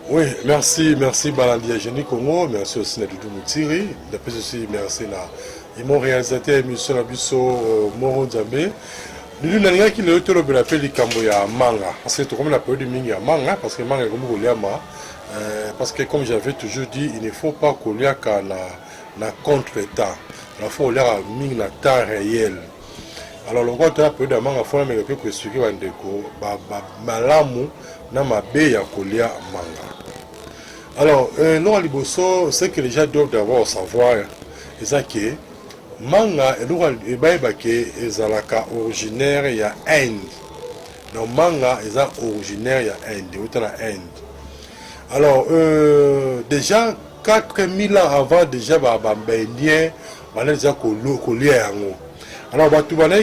Oui, merci Balandia Génie Congo, merci aussi Nadoudou Moutiri, d'après aussi merci et mon réalisateur émission Nabiso Moro Nzambe. Nous n'avons qui le tolo de appel Kambo ya manga, parce que tout comme la période de ming ya manga, parce que manga est comme Goliama, parce que comme j'avais toujours dit, il ne faut pas qu'on y a qu'à la contre-temps, il faut lire à ming na temps réel. Alors le roi de la période de manga, il faut même que expliquer Wandeko, malamu na mabe ya kolia manga. Alors, non, Liboso, ce que les gens doivent d'abord savoir, c'est que manga est originaire il y a Inde. Donc, manga est originaire il y a Inde. Alors, déjà, 4000 ans avant, déjà, Indien, on a déjà collé. Alors,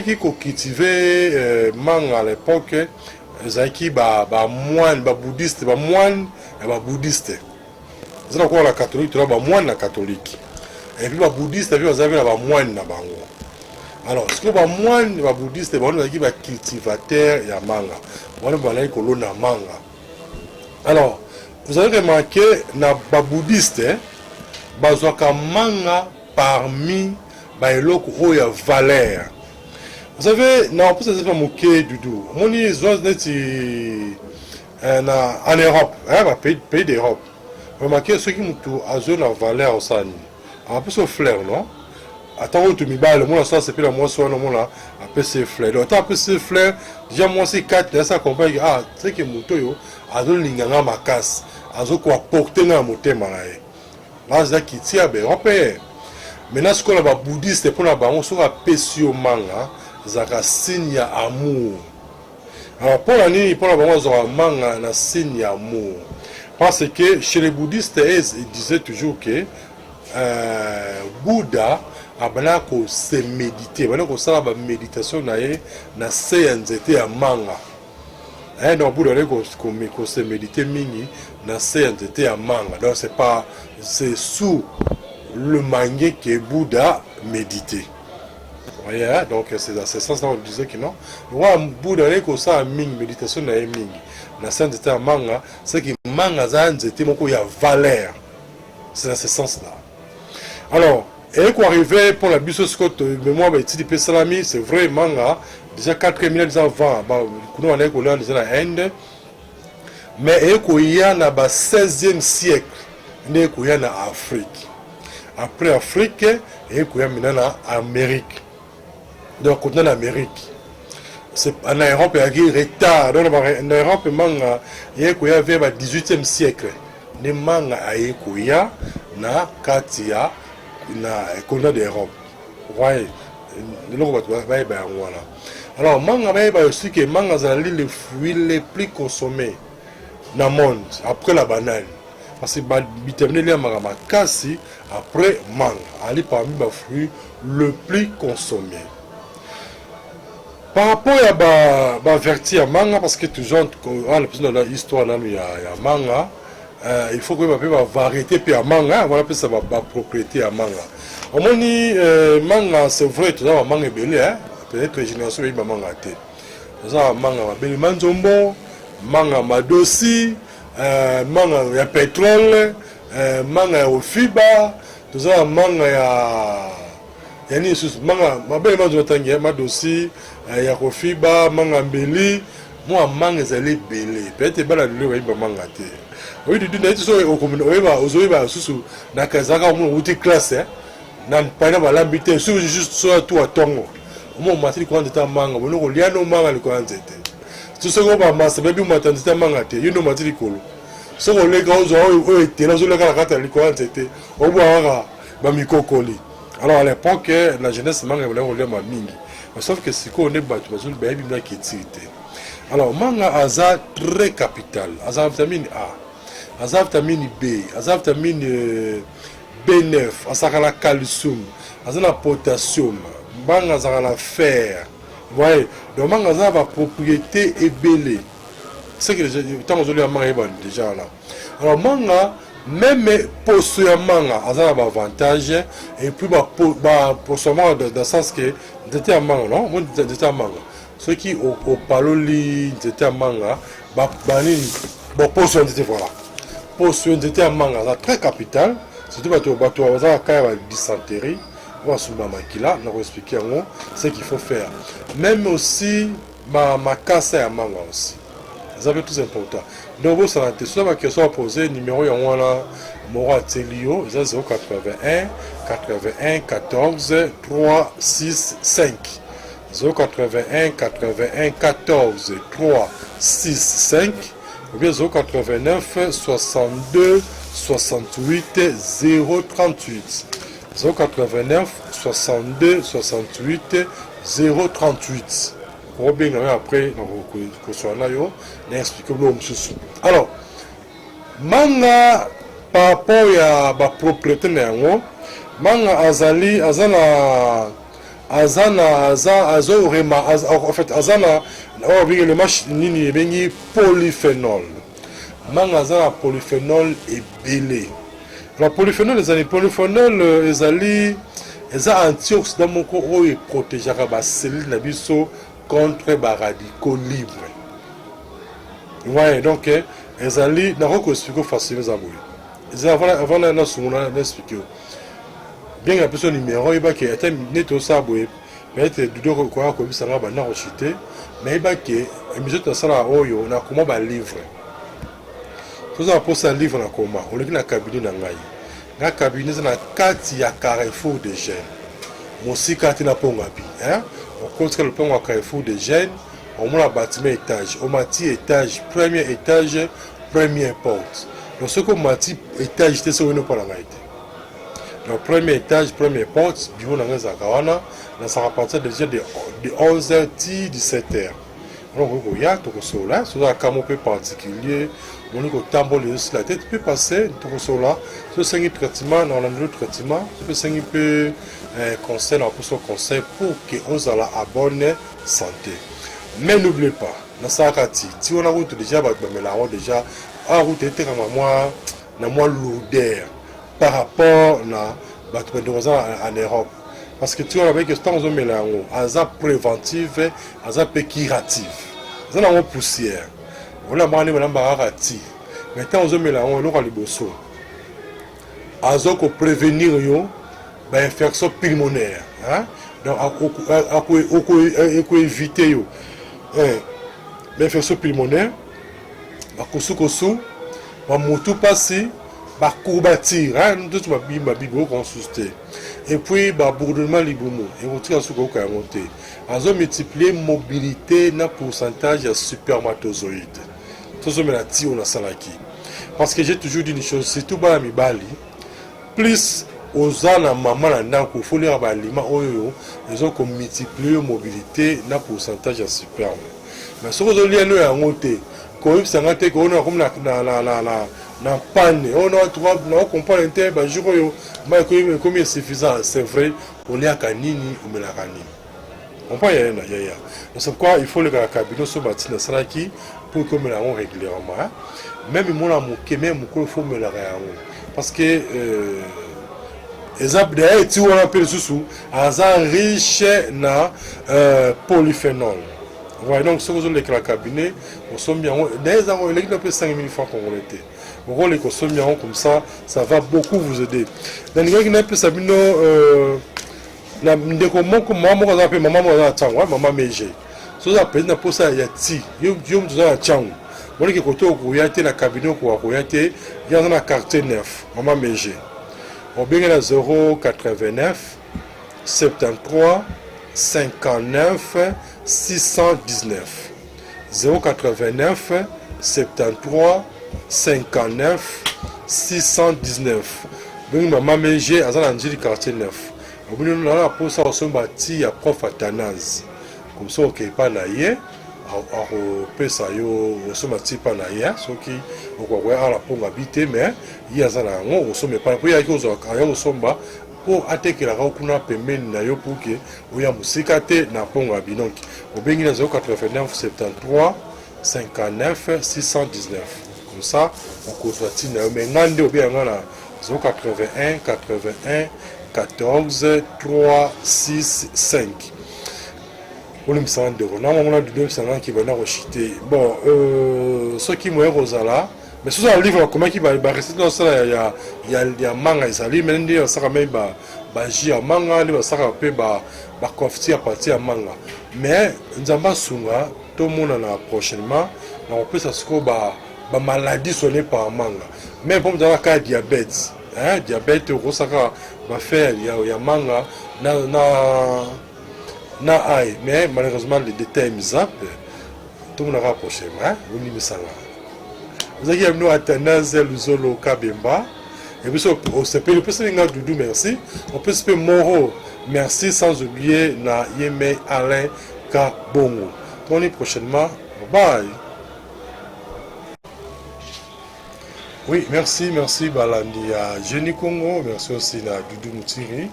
qui cultivé manga à l'époque, ils ont moine, bouddhiste, moine et bouddhiste. C'est encore la catholique, tu as un moine catholique. Et puis les bouddhistes, ils avaient un moine. Alors, ce que les moines, les bouddhistes, ils ont cultivateur et manga. Ils ont manga. Alors, vous avez remarqué, les bouddhistes, ils ont manga parmi les locaux où il y a valeur. Vous savez, non, pour ça, c'est pas moqué du tout. Mon ils ont en Europe, pays d'Europe. Remarquez ceux qui ont la valeur au Sani. En plus, au flair, non? Attends, tu me bats, le monde, ça, c'est plus la moisson, le monde, après, c'est flair. Donc, après, c'est flair, déjà, moi, c'est 4, ça accompagne, c'est que mon toyo, a donné l'inganga ma casse, a donné quoi porter dans mon thème, là, c'est qui tient, ben, européen. Maintenant, ce qu'on a bouddhiste, pour la baron, sur la pêche au manga, ça a signe amour. Alors, pour l'année, pour la baron, ça a manga, un signe amour. Parce que chez les bouddhistes, ils disaient toujours que Bouddha a se méditer, a la méditation na séanzete à manga. Donc Bouddha a se méditer mingi na séanzete à manga. Donc c'est sous le manga que Bouddha méditait. Vous voyez, donc c'est dans ce sens-là on disait que non. Bouddha a mingi méditation na mingi. Na séanzete à manga, c'est que manga zanzete moko ya valeur. C'est dans ce sens-là. Alors, et qu'on arrivait pour la Bissau Scott, mais moi, c'est vrai, manga, déjà 4000 ans avant, nous on est déjà en Inde, mais il y a dans le 16e siècle, il y a en Afrique. Après Afrique, il y a maintenant en Amérique. Donc, on est en Amérique. En Europe, il y a un retard. En Europe, manga, il y a vers le 18e siècle. Les manga, il y a na Katia. Na école d'Europe. Vous voyez, alors, manga aussi que manga c'est les fruits les plus consommés dans le monde, après la banane. Parce que vitamine les manga kasi après manga, elle est parmi les fruits le plus consommés. Par rapport à la vertu à manga, parce que toujours dans l'histoire il y a manga. Il faut que la variété puis à manga, voilà puis ça va propriété à manga. Au moins manga c'est vrai tout ça manga belé hein, peut-être génération il manga té. Ça manga belé manzombo, manga madosi, manga ya pétrole, manga au fiba, tout ça manga ya ni sous manga mabele manzombo tangi madosi, ya au fiba, manga belé, moi manga zali belé. Peut-être bala le il manga té. Oui, tu dis que tu as kazaka une classe, nan pas l'ambité, juste sur toi tongo. Moi, je suis en manga, je suis en manga. Tout ce qu'on va masser, baby, je suis en manga. You know, je suis en manga. Ce qu'on les gars, ils ont la carte à l'école, c'était au bois, Bamikokoli. Alors à l'époque, la jeunesse manga voulait rouler ma mingi. Sauf que si on est battu, parce que le baby m'a quitté. Alors, manga a très capital, a vitamine A. Azaf vitamine B, azaf vitamine B9, azaf la calcium, azaf la potassium, bang azaf la fer. Vous voyez, donc bang azaf la propriété ébélée. C'est que tant aujourd'hui à manga déjà là. Alors manga, même pour ce manga, azaf la avantage et puis pour ce manga dans le sens que c'était un manga, non? Moi c'était un manga. Ceux qui au paloli c'était un manga, pour ce voilà. poste nzete ya manga aza très capital, surtout bato baza kaya ba dysenterie, on va sumba makila na ko expliquer yango ce qu'il faut faire. Même aussi ma casse ya manga aussi. Ça va être tout important. Donc vous savez, sur ma question à poser, numéro yango na Mora Telio, 081 81 14 3 6 5. 081 81 14 3 6 5 ou bien 089 62 68 038 089 62 68 038. Après, alors manga par rapport à la propriété manga azali azana en fait azana le match nini bengi polyphénol manga azana polyphénol et belé la polyphénol ezali antioxydant moko oyo protégeaka ba cellules na biso contre ba radicaux libres. Ouais, donc ezali na ko expliquer facilement ça boy. Avant na sumuna na expliquer. Bien que personne numéro il va que était neto ça boy. Mais tu dois quoi comme ça va na rechuter, mais il va que émission de ça là oyo na comment ba livre. Tout ça pour ça livre na comment. On le na cabinet na ngai. Na cabinet na kati ya Carrefour de Gênes. Mosi kati na pongabi, hein? On compte le pont à Carrefour de Gênes. On a bâtiment étage, au mati étage, premier étage, première porte. Donc ce qu'on mati étage, c'était ce qu'on n'a pas la gaïté. Donc premier étage, première porte, bureau dans les akawana, dans sa partir déjà de 11h, 17h. Donc il y a tout ça là, sur un camo peu particulier, on a un tambour sur la tête, peut passer tout ça là, sur un traitement, dans le traitement, sur un peu conseil, on peut conseil pour qu'on soit à bonne santé. Mais n'oubliez pas, dans sa carte, si on a route déjà, déjà, la route était comme moi lourdeur par rapport à en Europe. Parce que tu vois avec ce temps on met là en préventive, en curative. Ça n'a pas poussière. On a marqué dans barati. Maintenant on met là on le liboso. Azo ko prévenir yo ba infection pulmonaire, hein? Donc à éviter yo. L'infection pulmonaire, ba kosu, ba motu passé, ba courbature, hein, nous tous ma bibo consulter. Et puis ba bourdonnement libomo, et on tire sur quoi monter. Azo multiplier mobilité na pourcentage de spermatozoïdes. Tout ça me l'a dit on a salaki. Parce que j'ai toujours dit une chose, c'est tout bas mi bali. Plus aux ana maman là dans ko faut lire ba lima oyo, ils ont comme multiplier mobilité na pourcentage de sperme. Mais ce que je lis nous en côté, quand ça ngate ko on comme na panne, on a trois na comprendre inter ba jour yo, mais comme est suffisant, c'est vrai, on est à kanini ou melakani. On peut y aller ya. C'est quoi il faut le cabinet sur bâtiment saraki pour que me la régulièrement. Même mon amour que même il faut me la parce que exemple de tu on appelle sous azan riche na polyphénol. Ouais, donc ce que vous avez le cabinet, on somme bien des ans il est 5000 francs congolais. On les consomme bien comme ça va beaucoup vous aider. Dans les gars qui sabino na ndeko moko maman ko appelle maman mo tangwa maman meje. So za pena posa ya ti yo mtuza changu. Moi qui côté ko ya te na cabinet ko ya te ya na quartier 9 maman meje. On bien à 089 73 59 619 089 73 59 619. Donc maman meje azana ndiri quartier 9. On a pour ça on bâti à prof Athanase. Comme ça ok pas là hier à pesa yo on bâti pas là hier ce qui on va à la pour habiter mais il y a ça là on se met pas pour y a quelque chose on somba pour attaquer la kuna pembeni na yo pour que oya musikate na ponga binok au bengi na 089 73 59 619 comme ça on consulte na mais ngande ou bien ngana 081 81 14 3 6 5. On me sent de on a de 200 qui va rechuter. Bon, ce qui me rosala mais ce sont livre comment qui va rester dans ça il y a manga ezali mais ndio ça même ba jia manga li ba ça pe ba confit à partir ya manga mais nzamba sunga tout le monde na prochainement on peut ça ce ba maladie soignée par manga même pour dans cas diabète hein diabète au ça va faire il y a manga na ai mais malheureusement les détails misap tout le monde aura prochainement hein vous n'y me vous avez amené à Tanaze Luzolo Kabemba. Et puis, on s'appelle le président Doudou, merci. On peut s'appeler Moro, merci, sans oublier na Yeme Alain Kabongo. On est prochainement. Bye. Oui, merci Balandi à Jenny Congo, merci aussi à Doudou Moutiri.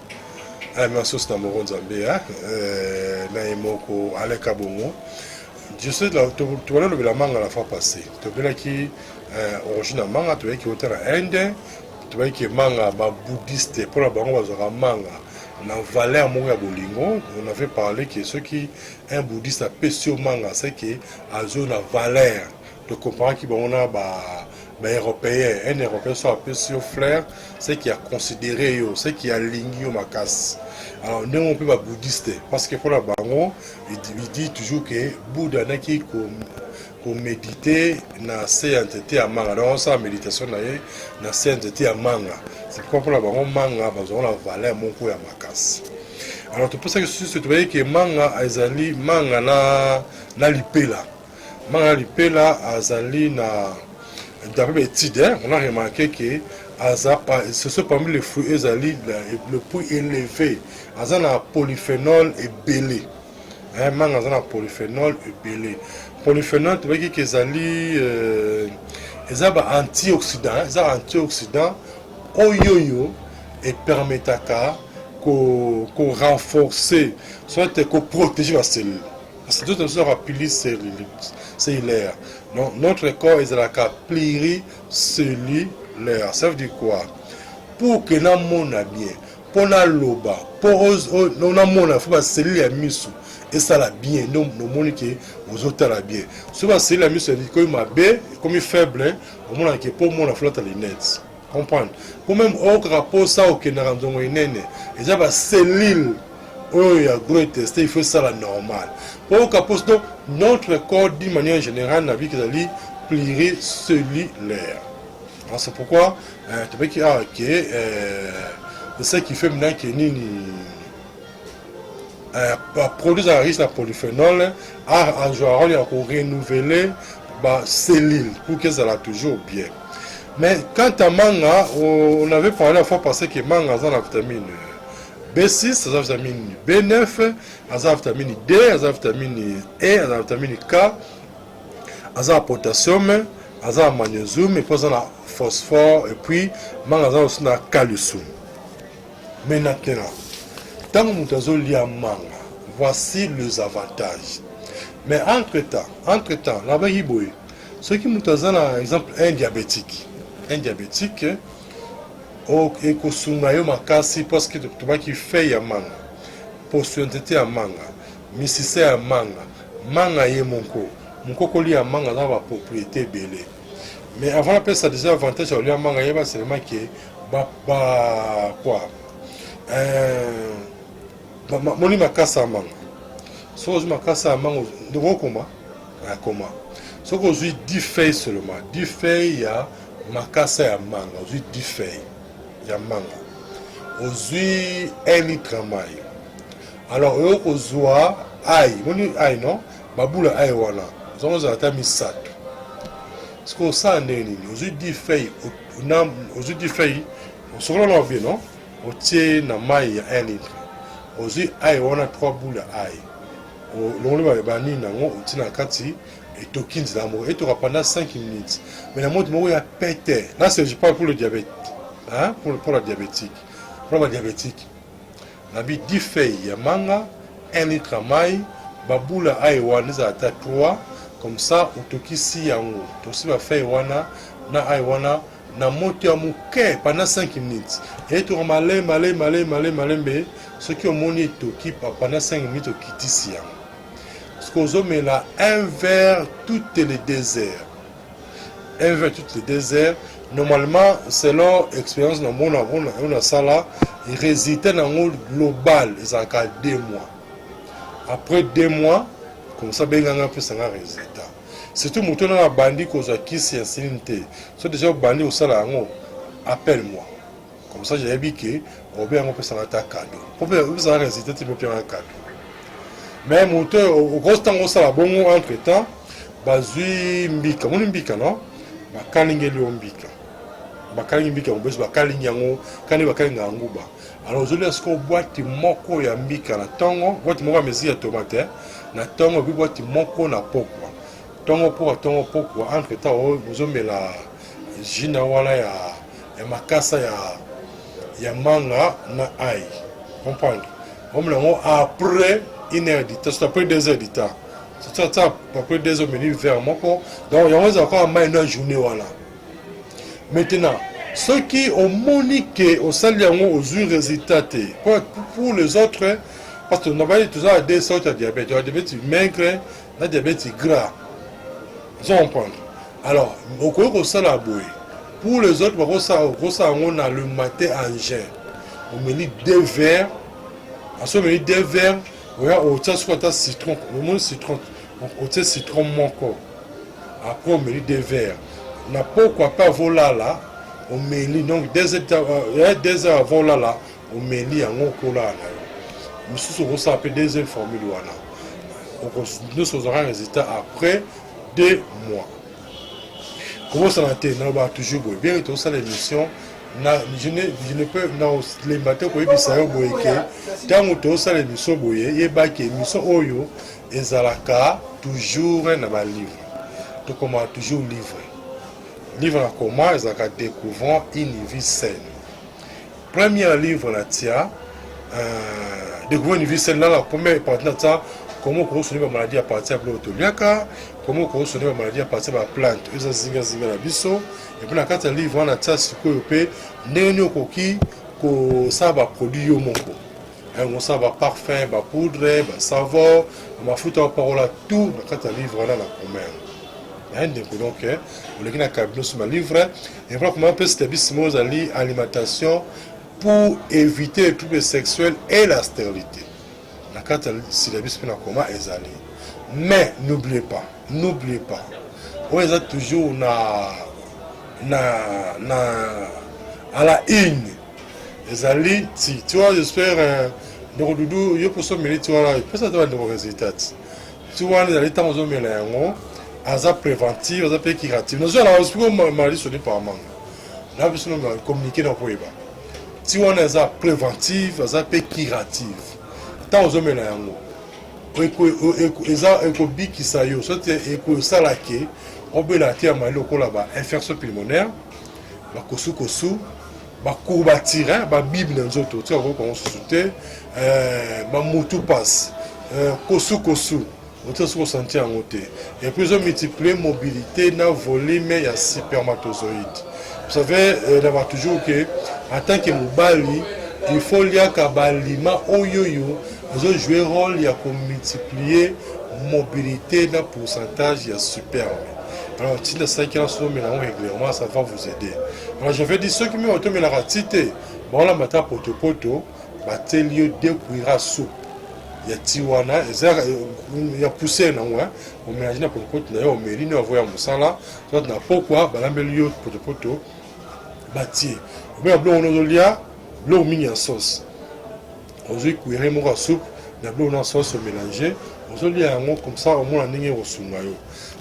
Merci aussi à Moro Nzambé, na Yemoko Alain Kabongo. Je sais que tu vois le manga la fois passée. Tu vois qui origine manga, tu vois qui est en Inde, tu vois qui est manga bouddhiste pour la banque manga. Na valeur manga bolingo, on avait parlé que ceux qui un bouddhiste a péché au manga, c'est que a zone valeur. Tu comprends qui on a européen, un européen soit péché au flair, c'est qui a considéré c'est qui a ligné au macasse. Alors, nous, on peut pas bouddhiste, parce que pour la bango, il dit toujours que Bouddha n'a qui méditer na sainteté à manga. Donc, ça, méditation na sainteté à manga. C'est pourquoi pour la bango, manga, on a valeur mon coup à ma casse. Alors, tu peux savoir que tu vois que manga, azali, manga na lipela. Manga lipela, azali na. D'après l'étude, on a remarqué que ce sont parmi les fruits le prix élevé. Il y a polyphénol et belé. Il y a polyphénol et belé. Polyphénol, tu vois que c'est antioxydant. Les antioxydants, oyoyo, et permettent qu'on renforce, soit qu'on protège la cellule. Parce que tout ça rapide cellulaire. Donc, notre corps est la pluricellulaire. Ça veut dire quoi? Pour que nous monde bien, pour la loba, pour nous monde, il faut que cellule misu et ça la bien. Nous monde qui aux autres la bien. Souvent cellule misu dit comme ma bé, comme faible, au monde qui pour monde flotte les nets. Comprendre? Pour même au rapport ça au que nous rendons une nene. Et ça va cellule. Oh, il y a gros testé, il faut ça la normale. Pour que notre corps, d'une manière générale, n'a vu que c'est pluricellulaire. C'est pourquoi tu vois qu'il y a c'est ça qui fait maintenant que nous produisons un risque de polyphénol, en jouant il y a pour renouveler les cellules pour que ça soit toujours bien. Mais quant à manga, on avait parlé la fois passée que manga a la vitamine B6, ça a la vitamine B9, ça a la vitamine D, ça a la vitamine E, ça a la vitamine K, ça a le potassium, ça a le magnésium, et puis ça a le phosphore, et puis manga a aussi le calcium. Mais maintenant, tant que nous avons lié à manga, voici les avantages. Mais entre-temps, là-bas, ceux qui nous ont par exemple un diabétique, et que sungayo makasi parce que tu vois qu'il fait ya manga, possibilité ya manga, misise ya manga ye monko koli ya manga dans la propriété belé. Mais avant la ça déjà avantage au lieu manga yeba seulement que quoi moni makasa manga. So je makasa manga donc comment so que je 10 feuilles seulement 10 feuilles ya makasa ya manga, je 10 feuilles ya manga. Ozui 1 litre de maï. Alors ozua aïe, moni aïe non? Babula aïe wana. Zongo zata misato. Ce qu'on sait nini, ozui 10 feuilles, ozui 10 feuilles, on la vie non? On tient na maï ya 1 litre. Ozui aïe wana 3 boules aïe. L'on va bani nango, on tient na kati et tokins d'amour et tu pendant 5 minutes. Mais la mode moi ya pété. Là c'est je parle pour le diabète. Hein? Pour la diabétique. Pour la diabétique. On 10 feuilles ya manga, 1 litre de maï, baboula aïwana za ta 3, comme ça, on tokisi yango. Tosi ba feuille wana, na aïwana, na moto ya mouke pendant 5 minutes. Et tu malé, ceux qui ont moni toki pendant 5 minutes au kitisi yango. Ce qu'on met là, un verre, tout les déserts. un verre toutes les 2 heures. Normalement, selon l'expérience dans mon sala, il résultat dans le global, ils ont 2 mois. Après 2 mois, comme ça, ben un peu ça résultat. Surtout, mon tour a bandit cause qui c'est insinuité. So déjà bandit au sala, appelle-moi. Comme ça, j'ai habitué, on bien un peu ça cadeau. Pour bien ça résultat, tu peux faire un cadeau. Mais mon tour au gros temps au sala, bon entre temps, bazui mbika, mon mbika non, bakalingeli mbika. Bakalingi mbika mbeso bakalingi yango kani bakalinga nguba. Alors aujourd'hui est-ce qu'on boîte moko ya mbika na tongo boîte moko mezi ya tomate na tongo bi boîte moko na pokwa tongo pokwa entre temps vous avez la jina wala ya makasa ya manga na ai comprendre on me après 1 heure de temps après 2 heures de temps c'est ça après 2 heures minutes vers moko donc il y a encore une journée voilà. Maintenant, ceux qui ont moniqué au salaire aux résultats pour les autres, parce que nous avons toujours 2 sortes de diabète. Il y a le diabète maigre, le diabète gras. Vous comprenez? Alors, au cours de ça, pour les autres, on a le matin en jeûne. On met 2 verres. On met 2 verres. On a citron. On citron. On a citron manco. Après, on met 2 verres. Na pourquoi pas vola là on met donc 2 heures avant là on met li en kola là nous sommes ça appelle deuxième formule voilà nous aurons un résultat après 2 mois. Comment ça n'a été non toujours bien tout ça l'émission je ne peux non les matins ko ebisa yo boyeke tant tout ça l'émission boye yeba ke émission oyo ezalaka toujours na ba livre to comment toujours livre livre à comment ils ont découvert une vie saine. Premier livre là tia découvrir une vie saine là la première partie là comment on soigner la maladie à partir de l'autoliaka, comment on soigner la maladie à partir de la plante. Ils ont zinga la biso et puis la carte livre là tia ce que peut néo koki ko ça va produit yo moko. On ça va parfum, ba poudre, ba savon, ma futa parole tout la carte livre là la première. Donc, on a un sur ma livre et voilà comment on peut s'établir alimentation pour éviter les troubles sexuels et la stérilité. La carte syllabus comment est allée. Mais n'oubliez pas, on est toujours à la une. Les alliés, tu vois, j'espère, Doudou, il faut se mêler, tu vois, il peut s'attendre des résultats. Tu vois, les alliés, tant qu'ils ont aza préventive, aza pe curative. Nous allons expliquer maladie sur par mangue. Là, nous allons communiquer dans le pays. Si on est aza préventive, aza pe curative. Tant aux hommes là yango. Eza ekobi kisayo, soit eko salake, on peut la tirer mal au là-bas, infection pulmonaire, ba kosu, ba courbature, ba bible dans autres, tu vois comment on se soutient, ba mutu passe, kosu. On peut se sentir en côté. Et puis, ils ont multiplié mobilité dans le volume et les spermatozoïdes. Vous savez, d'avoir toujours que, en tant que Moubali, il faut qu'il y ait un lima oyoyo. Ils ont joué un rôle, il y a multiplier mobilité dans le pourcentage de sperme. Alors, si vous avez un régulièrement, ça va vous aider. Alors, je vais dire ceux qui m'ont été la ratité. Bon, là, maintenant, poto, il y a deux cuillères à soupe. Il y a tiwana, il y a poussé non ouais, on imagine pour le côté là, on met l'une envoyer mon sang là, soit n'a pourquoi, bah l'embellir pour le poteau, bâti. Mais blanc on a lia, blanc mis en sauce. On dit cuire mon soupe, la blanc en sauce mélangé, on dit un mot comme ça au moins en ligne au sungayo.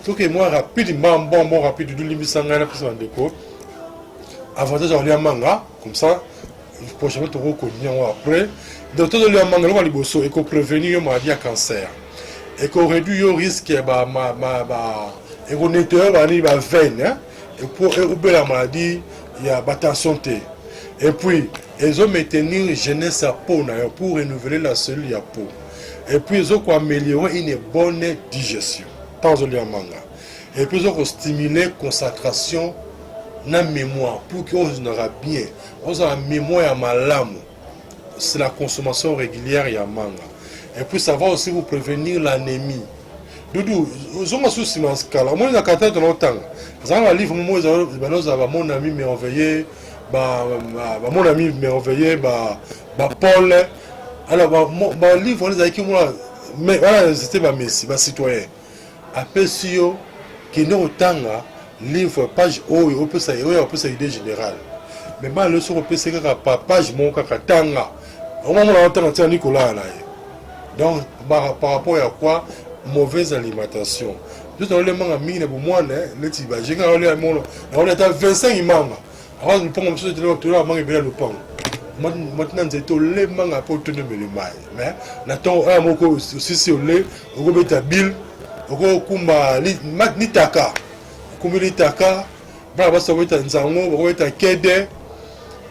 Donc moi rapidement bon rapide de limisanga la personne déco. Avantage on lia manga comme ça, prochainement tu reconnaît après. Donc, tout le monde liboso et qu'on prévenir une maladie à cancer et qu'on réduit le risque et qu'on nettoie la veine et pour éviter la maladie il y a la santé et puis ils ont maintenir jeunesse à peau pour renouveler la cellule à peau et puis ils ont améliorer une bonne digestion tant que manga et puis ils ont stimuler concentration na mémoire pour qu'on aura bien on a mémoire à malamu. C'est la consommation régulière, il y a manga. Et puis ça va aussi vous prévenir l'anémie. Doudou, ils ont un souci dans ce cas-là. Moi, j'ai un longtemps. J'ai un livre, moi, j'ai mon ami merveilleux, mon ami merveilleux, Paul. Alors, mon livre, on les a qui moi, mais voilà, c'était ma Messi, ma citoyen. Après, si yo, qui n'est autant, livre, page, on peut ça, on peut ça idée générale. Mais moi, le soir, on peut ça, page, mon kakatanga. Au moment où on entend Nicolas, là. Donc, par rapport à quoi? Mauvaise alimentation. Juste dans le monde, mine pour moi, le tiba. J'ai quand on est à 25 imams. Alors, nous prenons tout le monde bien le pain. Maintenant, c'est tout le monde à porter le mail. Mais, n'attends un mot aussi sur le, on va mettre bill, on va kumba nitaka, kumba nitaka. Bravo, ça va être un zango, on va être kede,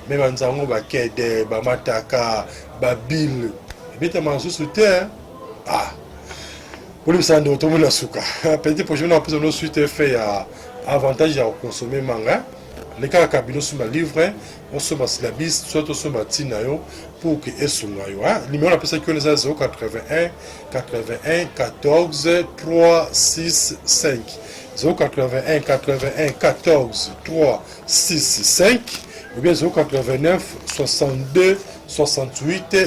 même un zango va kede, ba mataka, ba bill. Et bien, tu sous terre. Ah. Pour le sang de la souka. Petit prochain, on peut suite fait avantage à consommer manga. Les cas cabinet sur ma livre, on se masse la bise, soit on se matin pour que et son maillot. Le numéro appelle ça que les 081 81 14 3 6 5 081 81 14 3 6 5 ou bien 089 62 68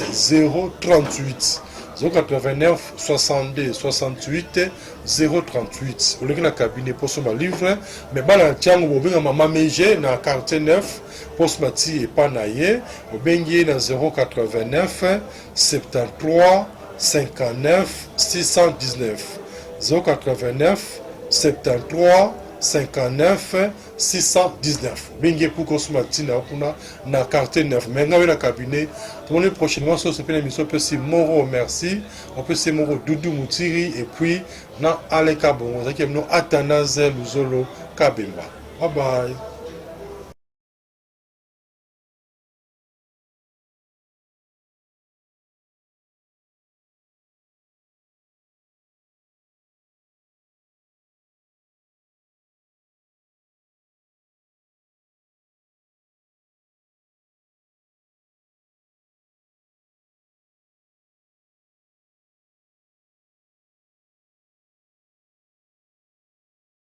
038 089 62 68 038. Vous avez un cabinet pour ce livre, mais vous avez un maman mége dans le quartier 9 pour ce matin et pas naïe. Vous avez dans 089 73 59 619. 089 73 59 619. Bien pour consommateur na quartier 9. Maintenant dans le cabinet, pour le prochainement sur cette émission peut se Moro merci, on peut se Moro Doudou Moutiri et puis na Aleka Bon, ça qui est Athanase Luzolo Kabemba. Bye bye.